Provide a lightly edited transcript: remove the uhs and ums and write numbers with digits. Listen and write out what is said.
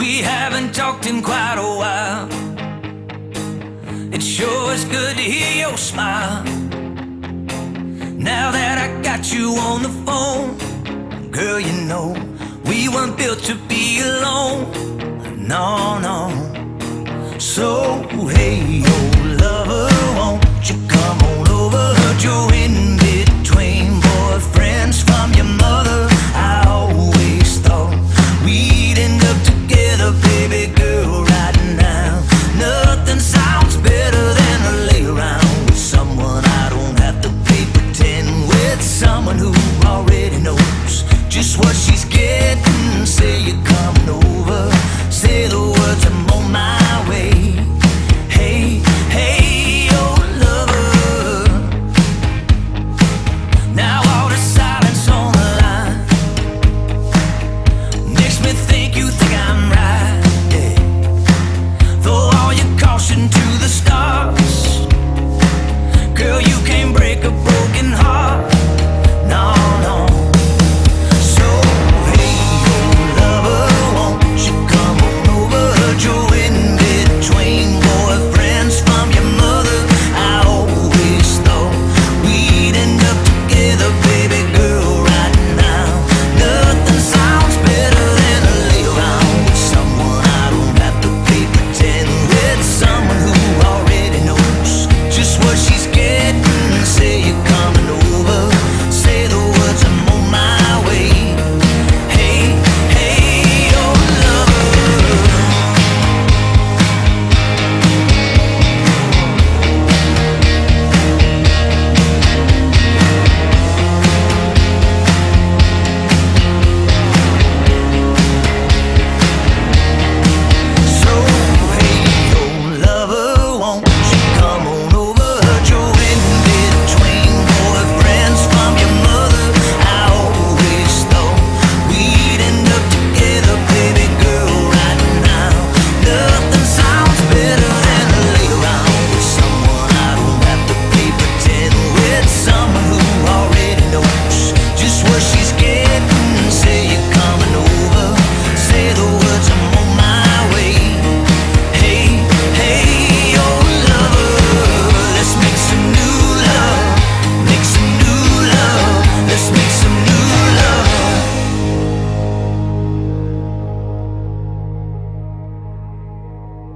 We haven't talked in quite a while. It sure is good to hear your smile. Now that I got you on the phone, girl, you know we weren't built to be alone. No, no. So, hey, old lover, won't you come on over? Heard you're in between boyfriends from your mother. I always thought we'd end up together, baby girl, right now. Nothing sounds better than to lay around with someone I don't have to play pretend with. Someone who already knows just what she's getting. Say you're coming over, say the words, I'm on my way. Hey, hey, oh lover. Now all the silence on the line makes me think you think I'm right, yeah. Though all your caution